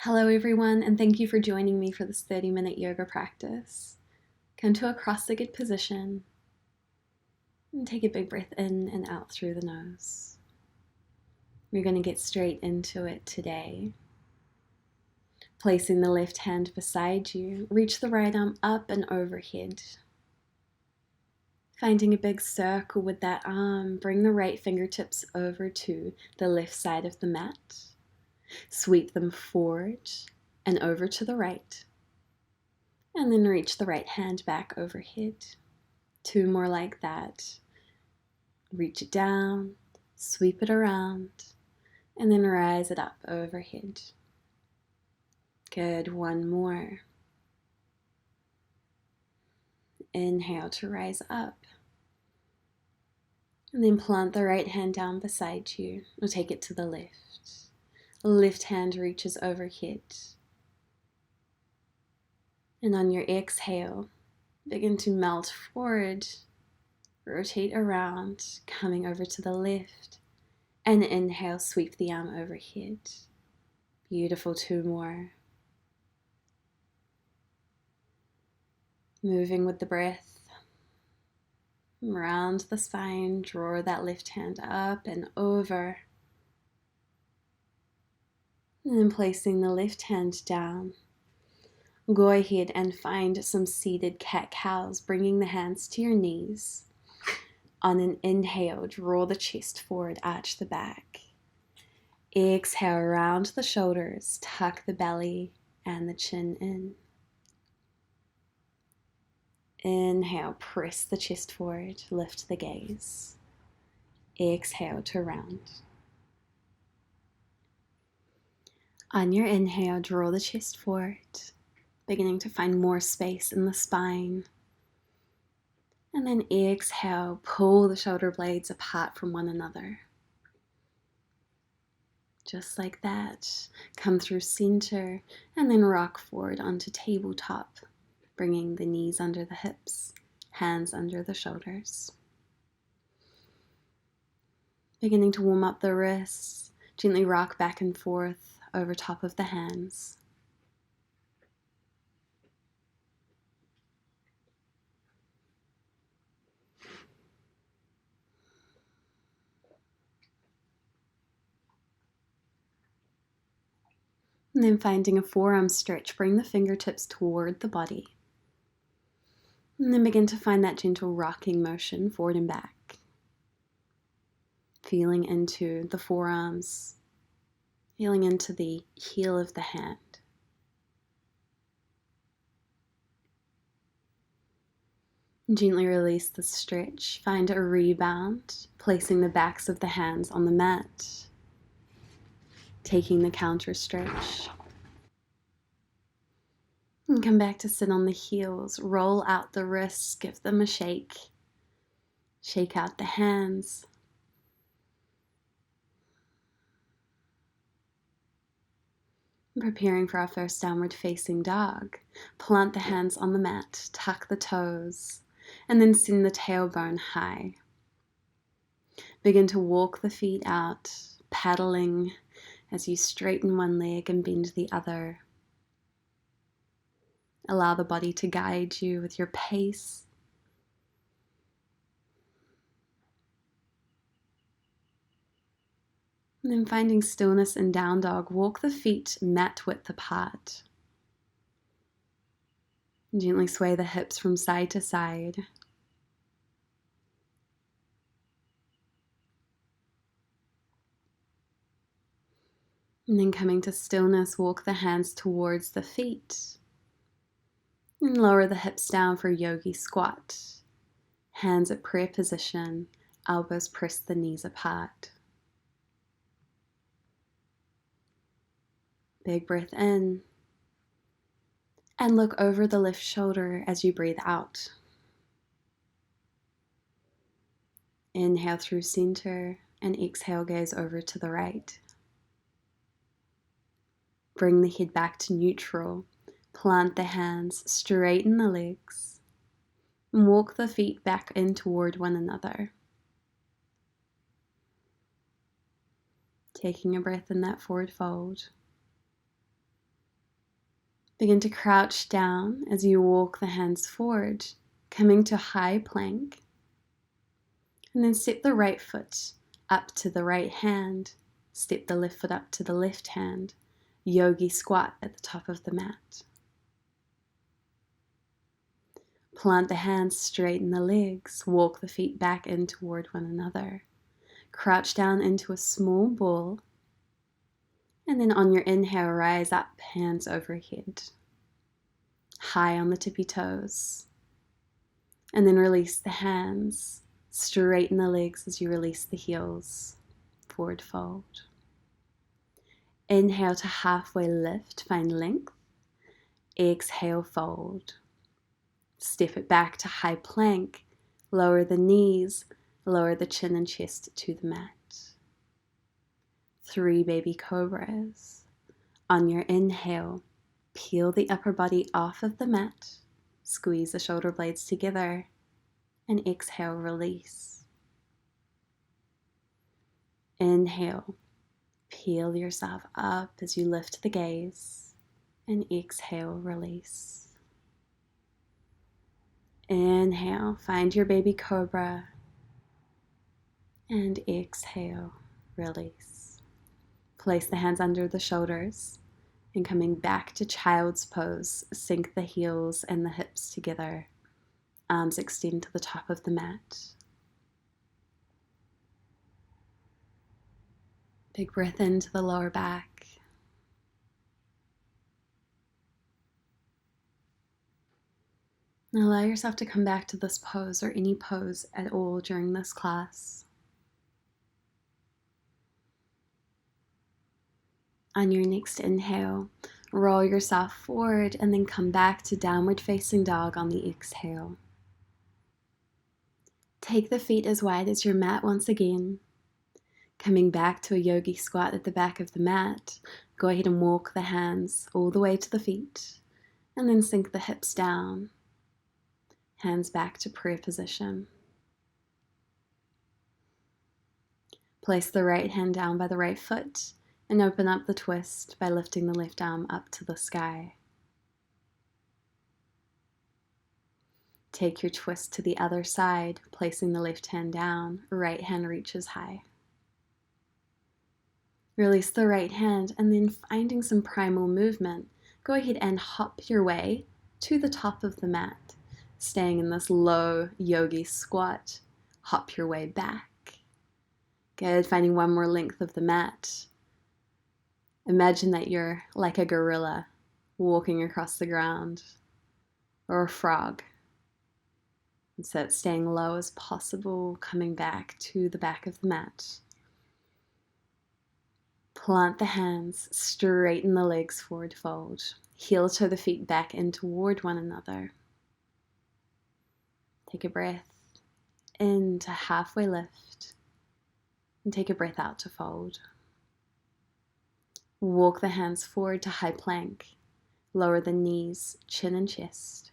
Hello everyone, and thank you for joining me for this 30-minute yoga practice. Come to a cross-legged position and take a big breath in and out through the nose. We're going to get straight into it today. Placing the left hand beside you, reach the right arm up and overhead. Finding a big circle with that arm, bring the right fingertips over to the left side of the mat. Sweep them forward and over to the right. And then reach the right hand back overhead. 2 more like that. Reach it down, sweep it around, and then rise it up overhead. Good, 1 more. Inhale to rise up. And then plant the right hand down beside you, or take it to the left. Left hand reaches overhead. And on your exhale, begin to melt forward, rotate around, coming over to the left. And inhale, sweep the arm overhead. Beautiful, 2 more. Moving with the breath. Round the spine, draw that left hand up and over. And then placing the left hand down. Go ahead and find some seated cat-cows, bringing the hands to your knees. On an inhale, draw the chest forward, arch the back. Exhale, round the shoulders, tuck the belly and the chin in. Inhale, press the chest forward, lift the gaze. Exhale to round. On your inhale, draw the chest forward, beginning to find more space in the spine. And then exhale, pull the shoulder blades apart from one another. Just like that. Come through center and then rock forward onto tabletop, bringing the knees under the hips, hands under the shoulders. Beginning to warm up the wrists, gently rock back and forth over top of the hands. And then finding a forearm stretch, bring the fingertips toward the body. And then begin to find that gentle rocking motion forward and back. Feeling into the forearms, feeling into the heel of the hand. Gently release the stretch, find a rebound, placing the backs of the hands on the mat. Taking the counter stretch. And come back to sit on the heels, roll out the wrists, give them a shake. Shake out the hands. Preparing for our first downward facing dog. Plant the hands on the mat, tuck the toes, and then send the tailbone high. Begin to walk the feet out, paddling as you straighten one leg and bend the other. Allow the body to guide you with your pace. And then finding stillness in down dog, walk the feet mat width apart. Gently sway the hips from side to side. And then coming to stillness, walk the hands towards the feet. And lower the hips down for Yogi Squat. Hands at prayer position, elbows press the knees apart. Big breath in. And look over the left shoulder as you breathe out. Inhale through center and exhale, gaze over to the right. Bring the head back to neutral. Plant the hands, straighten the legs. And walk the feet back in toward one another. Taking a breath in that forward fold. Begin to crouch down as you walk the hands forward, coming to high plank. And then step the right foot up to the right hand. Step the left foot up to the left hand. Yogi Squat at the top of the mat. Plant the hands, straighten the legs, walk the feet back in toward one another. Crouch down into a small ball. And then on your inhale, rise up, hands overhead. High on the tippy toes. And then release the hands. Straighten the legs as you release the heels. Forward fold. Inhale to halfway lift, find length. Exhale, fold. Step it back to high plank. Lower the knees, lower the chin and chest to the mat. 3 baby cobras. On your inhale, peel the upper body off of the mat. Squeeze the shoulder blades together. And exhale, release. Inhale, peel yourself up as you lift the gaze. And exhale, release. Inhale, find your baby cobra. And exhale, release. Place the hands under the shoulders and coming back to child's pose, sink the heels and the hips together. Arms extend to the top of the mat. Big breath into the lower back. And allow yourself to come back to this pose or any pose at all during this class. On your next inhale, roll yourself forward and then come back to downward facing dog on the exhale. Take the feet as wide as your mat once again. Coming back to a yogi squat at the back of the mat, go ahead and walk the hands all the way to the feet and then sink the hips down. Hands back to prayer position. Place the right hand down by the right foot and open up the twist by lifting the left arm up to the sky. Take your twist to the other side, placing the left hand down, right hand reaches high. Release the right hand and then finding some primal movement, go ahead and hop your way to the top of the mat, staying in this low yogi squat. Hop your way back. Good, finding one more length of the mat. Imagine that you're like a gorilla walking across the ground, or a frog. And so it's staying low as possible, coming back to the back of the mat. Plant the hands, straighten the legs, forward fold. Heel toe the feet back in toward one another. Take a breath in to halfway lift, and take a breath out to fold. Walk the hands forward to high plank. Lower the knees, chin and chest.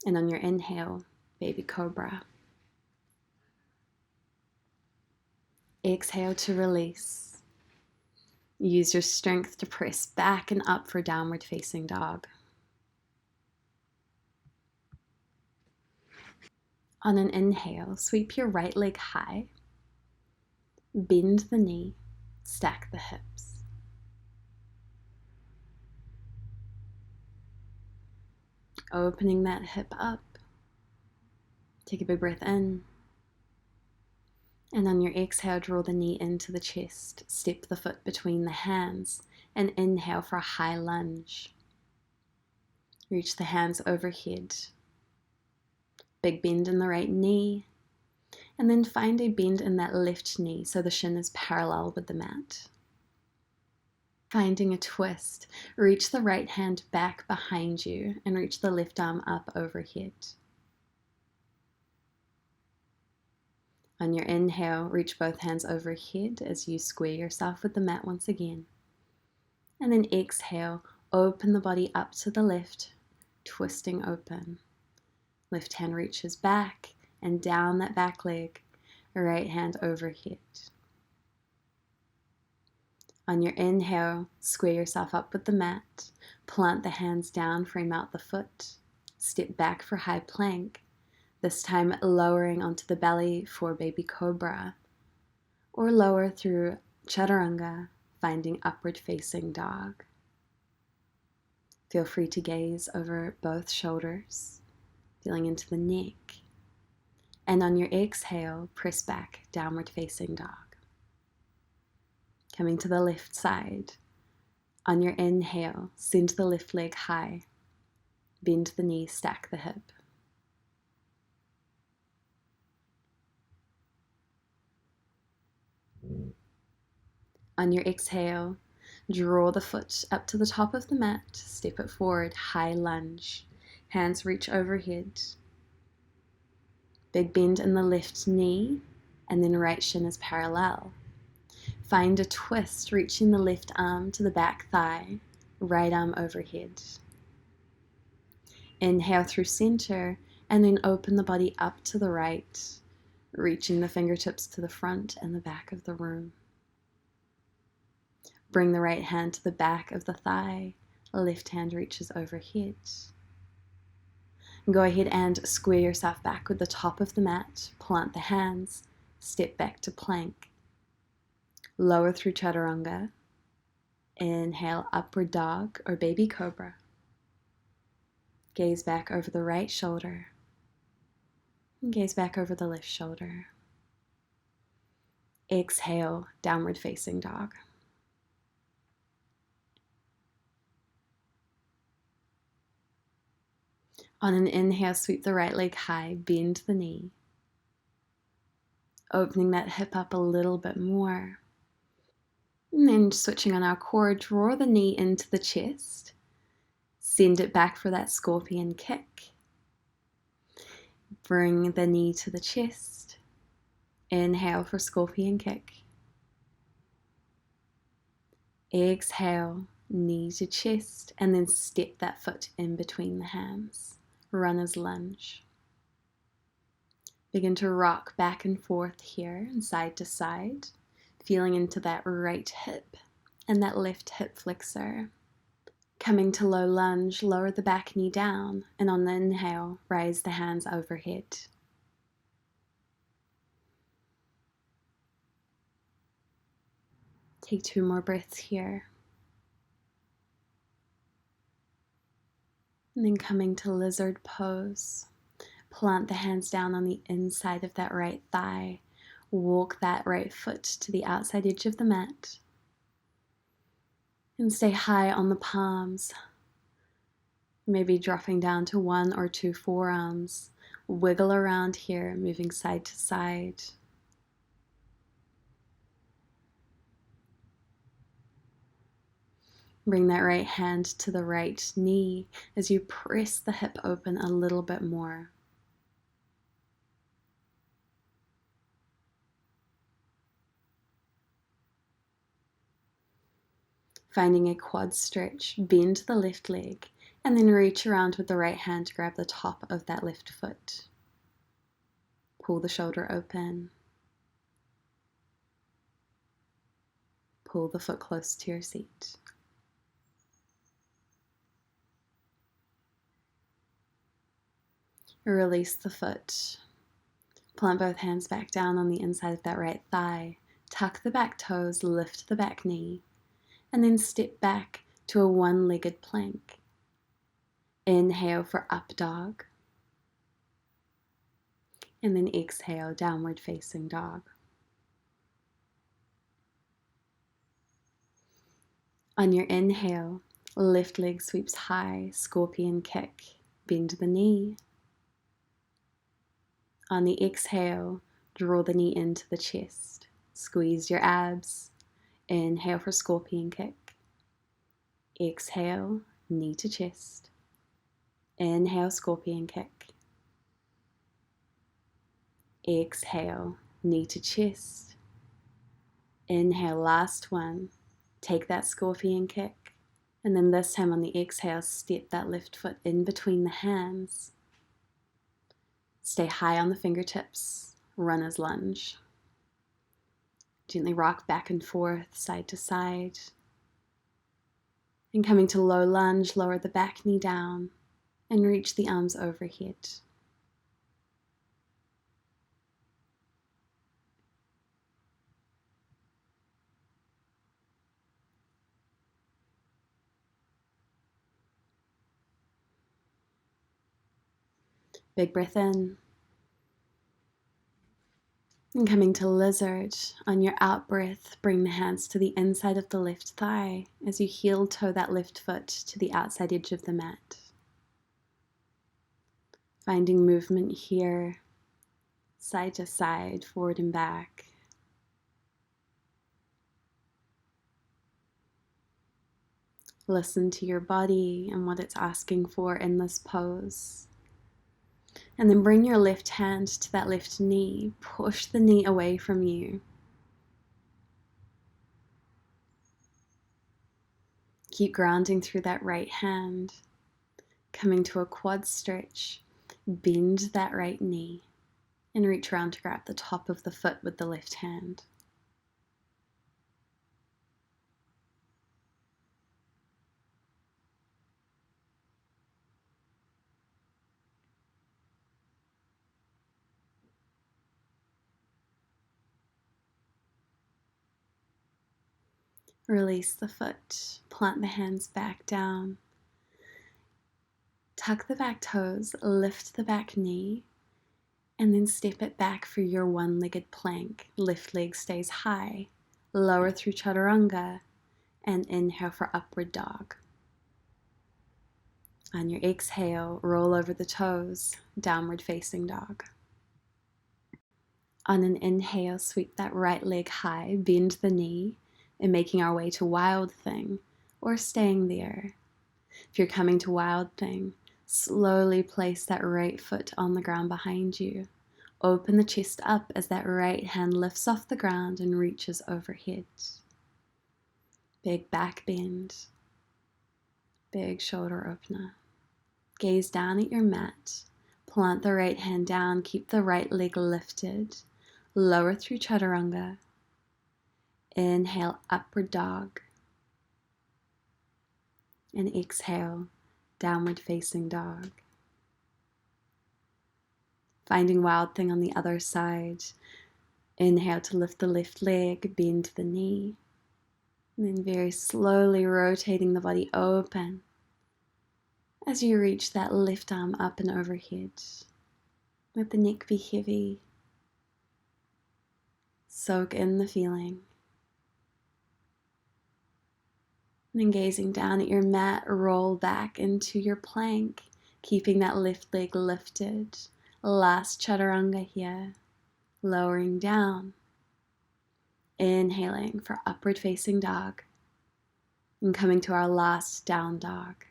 And on your inhale, baby cobra. Exhale to release. Use your strength to press back and up for downward facing dog. On an inhale, sweep your right leg high. Bend the knee, stack the hips. Opening that hip up. Take a big breath in. And on your exhale, draw the knee into the chest. Step the foot between the hands and inhale for a high lunge. Reach the hands overhead. Big bend in the right knee. And then find a bend in that left knee so the shin is parallel with the mat. Finding a twist, reach the right hand back behind you and reach the left arm up overhead. On your inhale, reach both hands overhead as you square yourself with the mat once again. And then exhale, open the body up to the left, twisting open. Left hand reaches back and down that back leg, right hand overhead. On your inhale, square yourself up with the mat. Plant the hands down, frame out the foot. Step back for high plank, this time lowering onto the belly for baby cobra, or lower through chaturanga, finding upward facing dog. Feel free to gaze over both shoulders, feeling into the neck. And on your exhale, press back, downward facing dog. Coming to the left side. On your inhale, send the left leg high. Bend the knee, stack the hip. On your exhale, draw the foot up to the top of the mat, step it forward, high lunge. Hands reach overhead. Big bend in the left knee, and then right shin is parallel. Find a twist, reaching the left arm to the back thigh, right arm overhead. Inhale through center, and then open the body up to the right, reaching the fingertips to the front and the back of the room. Bring the right hand to the back of the thigh, left hand reaches overhead. Go ahead and square yourself back with the top of the mat, plant the hands, step back to plank. Lower through chaturanga. Inhale, upward dog or baby cobra. Gaze back over the right shoulder. And gaze back over the left shoulder. Exhale, downward facing dog. On an inhale, sweep the right leg high, bend the knee. Opening that hip up a little bit more. And then switching on our core, draw the knee into the chest. Send it back for that scorpion kick. Bring the knee to the chest. Inhale for scorpion kick. Exhale, knee to chest, and then step that foot in between the hands. Runner's lunge. Begin to rock back and forth here and side to side, feeling into that right hip and that left hip flexor. Coming to low lunge, lower the back knee down, and on the inhale, raise the hands overhead. Take 2 more breaths here. And then coming to lizard pose. Plant the hands down on the inside of that right thigh. Walk that right foot to the outside edge of the mat. And stay high on the palms. Maybe dropping down to 1 or 2 forearms. Wiggle around here, moving side to side. Bring that right hand to the right knee as you press the hip open a little bit more. Finding a quad stretch, bend the left leg, and then reach around with the right hand to grab the top of that left foot. Pull the shoulder open. Pull the foot close to your seat. Release the foot. Plant both hands back down on the inside of that right thigh. Tuck the back toes, lift the back knee, and then step back to a one-legged plank. Inhale for up dog. And then exhale, downward facing dog. On your inhale, left leg sweeps high, scorpion kick, bend the knee. On the exhale, draw the knee into the chest. Squeeze your abs. Inhale for scorpion kick. Exhale, knee to chest. Inhale, scorpion kick. Exhale, knee to chest. Inhale, last one. Take that scorpion kick. And then this time on the exhale, step that left foot in between the hands. Stay high on the fingertips. Runner's lunge. Gently rock back and forth, side to side. And coming to low lunge, lower the back knee down and reach the arms overhead. Big breath in. And coming to lizard, on your out breath, bring the hands to the inside of the left thigh as you heel toe that left foot to the outside edge of the mat. Finding movement here, side to side, forward and back. Listen to your body and what it's asking for in this pose. And then bring your left hand to that left knee. Push the knee away from you. Keep grounding through that right hand. Coming to a quad stretch. Bend that right knee. And reach around to grab the top of the foot with the left hand. Release the foot. Plant the hands back down. Tuck the back toes. Lift the back knee. And then step it back for your one-legged plank. Left leg stays high. Lower through chaturanga. And inhale for upward dog. On your exhale, roll over the toes, downward facing dog. On an inhale, sweep that right leg high, bend the knee, and making our way to wild thing, or staying there. If you're coming to wild thing, slowly place that right foot on the ground behind you. Open the chest up as that right hand lifts off the ground and reaches overhead. Big back bend, big shoulder opener. Gaze down at your mat. Plant the right hand down. Keep the right leg lifted. Lower through chaturanga. Inhale, upward dog. And exhale, downward facing dog. Finding wild thing on the other side. Inhale to lift the left leg, bend the knee. And then very slowly rotating the body open. As you reach that left arm up and overhead, let the neck be heavy. Soak in the feeling. And then gazing down at your mat, roll back into your plank, keeping that left leg lifted. Last chaturanga here, lowering down. Inhaling for upward facing dog. And coming to our last down dog.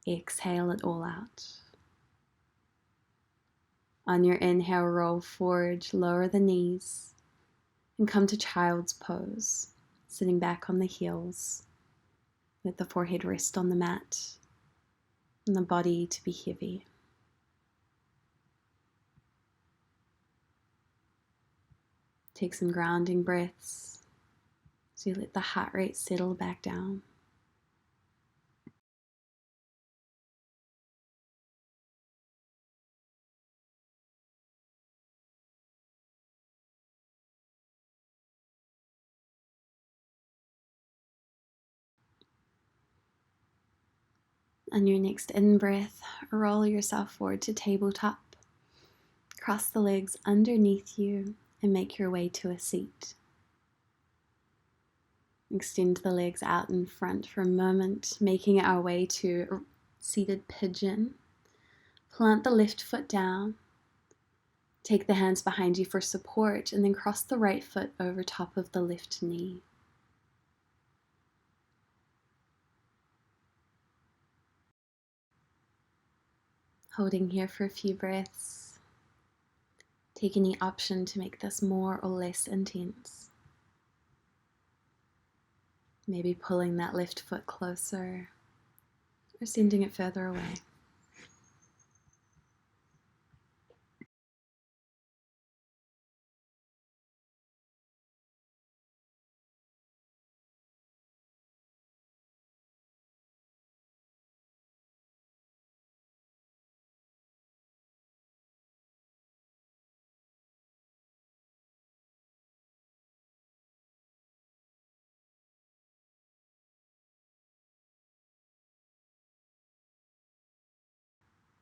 Exhale it all out. On your inhale, roll forward, lower the knees, and come to child's pose, sitting back on the heels. Let the forehead rest on the mat, and the body to be heavy. Take some grounding breaths, so you let the heart rate settle back down. On your next in-breath, roll yourself forward to tabletop. Cross the legs underneath you and make your way to a seat. Extend the legs out in front for a moment, making our way to seated pigeon. Plant the left foot down. Take the hands behind you for support and then cross the right foot over top of the left knee. Holding here for a few breaths. Take any option to make this more or less intense. Maybe pulling that left foot closer or sending it further away.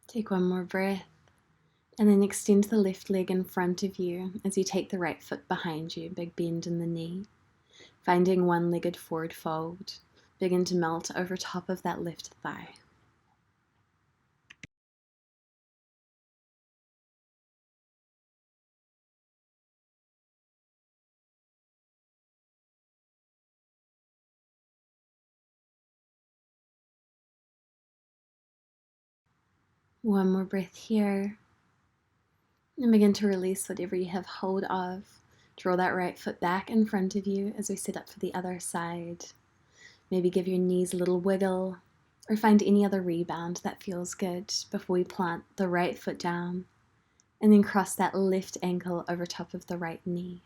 Take one more breath, and then extend the left leg in front of you as you take the right foot behind you, big bend in the knee. Finding one-legged forward fold, begin to melt over top of that left thigh. One more breath here. And begin to release whatever you have hold of. Draw that right foot back in front of you as we set up for the other side. Maybe give your knees a little wiggle, or find any other rebound that feels good before we plant the right foot down, and then cross that left ankle over top of the right knee.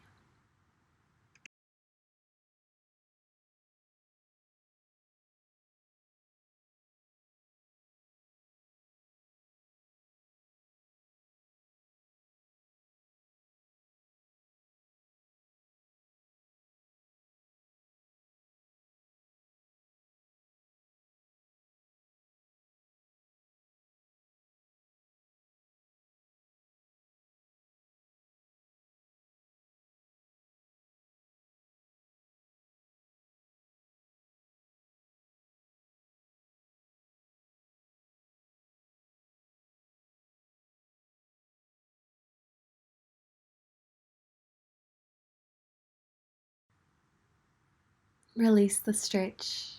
Release the stretch,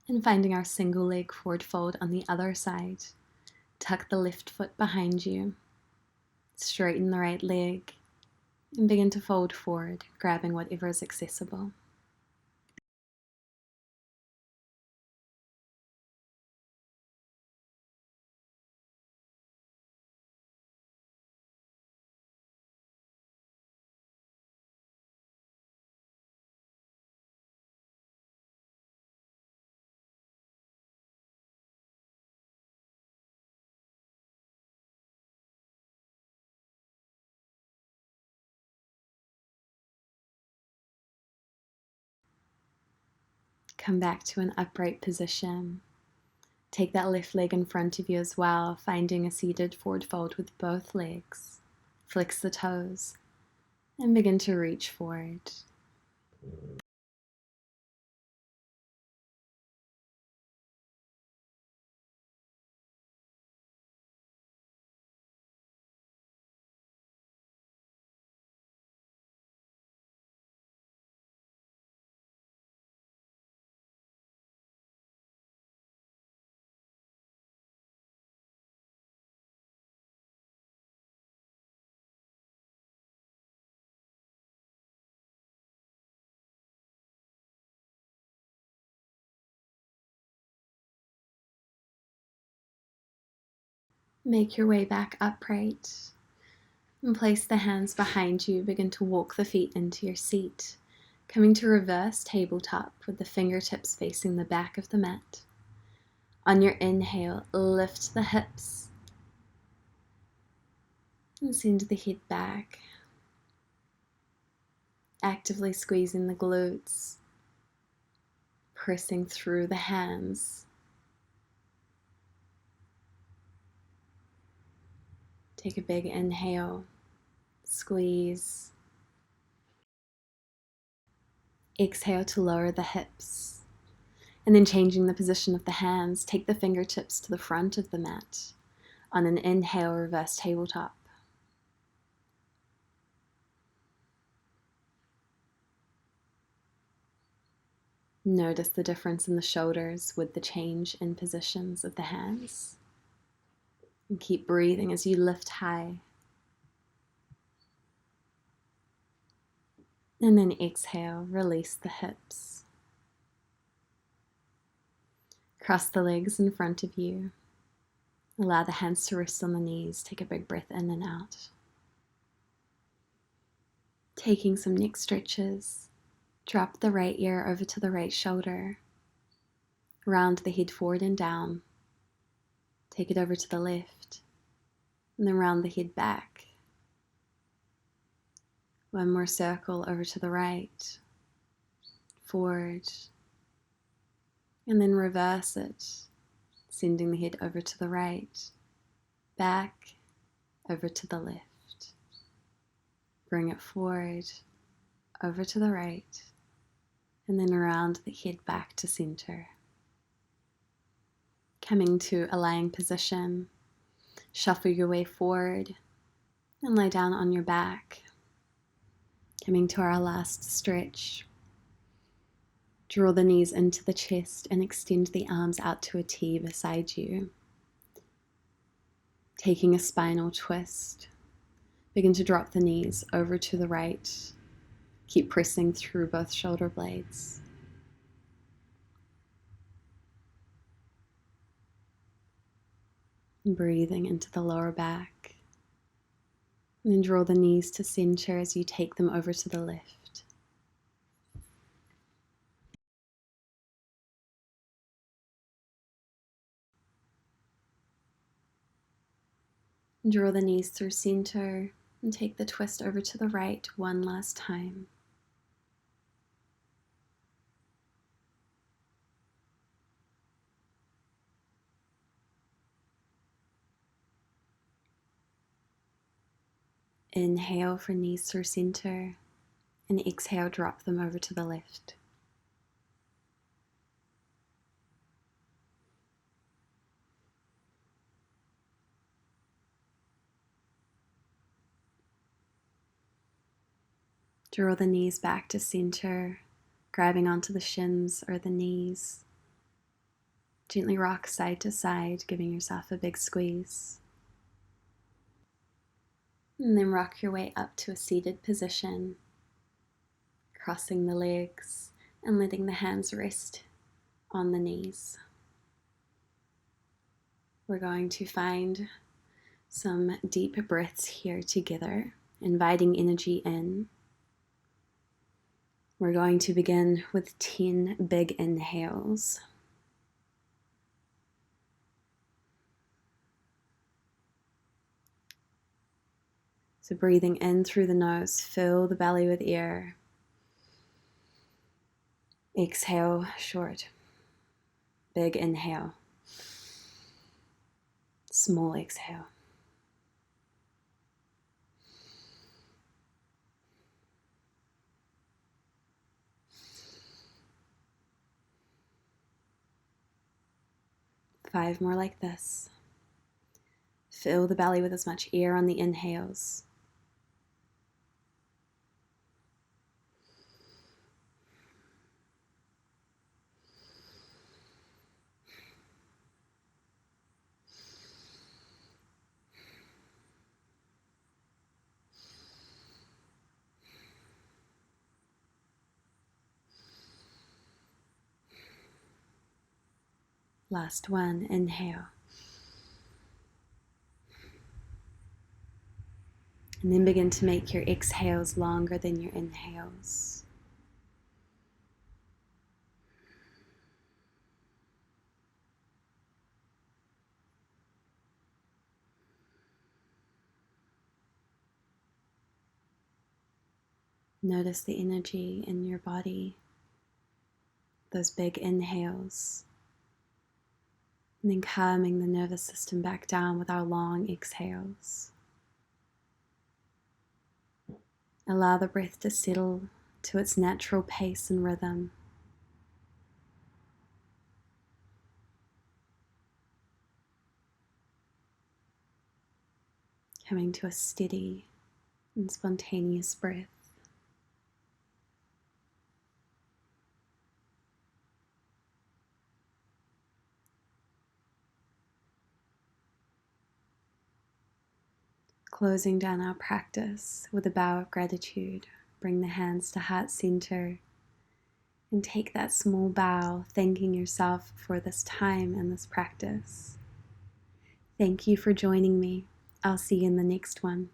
and finding our single leg forward fold on the other side. Tuck the left foot behind you, straighten the right leg, and begin to fold forward, grabbing whatever is accessible. Come back to an upright position. Take that left leg in front of you as well, finding a seated forward fold with both legs. Flex the toes and begin to reach forward. Make your way back upright and place the hands behind you. Begin to walk the feet into your seat, coming to reverse tabletop with the fingertips facing the back of the mat. On your inhale, lift the hips and send the head back, actively squeezing the glutes, pressing through the hands. Take a big inhale, squeeze. Exhale to lower the hips. And then changing the position of the hands, take the fingertips to the front of the mat. On an inhale, reverse tabletop. Notice the difference in the shoulders with the change in positions of the hands. And keep breathing as you lift high. And then exhale, release the hips. Cross the legs in front of you. Allow the hands to rest on the knees. Take a big breath in and out. Taking some neck stretches. Drop the right ear over to the right shoulder. Round the head forward and down. Take it over to the left. And then round the head back. One more circle over to the right. Forward. And then reverse it. Sending the head over to the right. back, over to the left. Bring it forward, over to the right, and then around the head back to center. Coming to a lying position, shuffle your way forward and lie down on your back. Coming to our last stretch, draw the knees into the chest and extend the arms out to a T beside you. Taking a spinal twist, begin to drop the knees over to the right. Keep pressing through both shoulder blades. Breathing into the lower back. And then draw the knees to center as you take them over to the left. Draw the knees through center and take the twist over to the right one last time. Inhale for knees through center, and exhale, drop them over to the left. Draw the knees back to center, grabbing onto the shins or the knees. Gently rock side to side, giving yourself a big squeeze. And then rock your way up to a seated position, crossing the legs and letting the hands rest on the knees. We're going to find some deep breaths here together, inviting energy in. We're going to begin with 10 big inhales. So breathing in through the nose, fill the belly with air. Exhale, short. Big inhale. Small exhale. Five more like this. Fill the belly with as much air on the inhales. Last one, inhale. And then begin to make your exhales longer than your inhales. Notice the energy in your body, those big inhales, and then calming the nervous system back down with our long exhales. Allow the breath to settle to its natural pace and rhythm. Coming to a steady and spontaneous breath. Closing down our practice with a bow of gratitude, bring the hands to heart center and take that small bow, thanking yourself for this time and this practice. Thank you for joining me. I'll see you in the next one.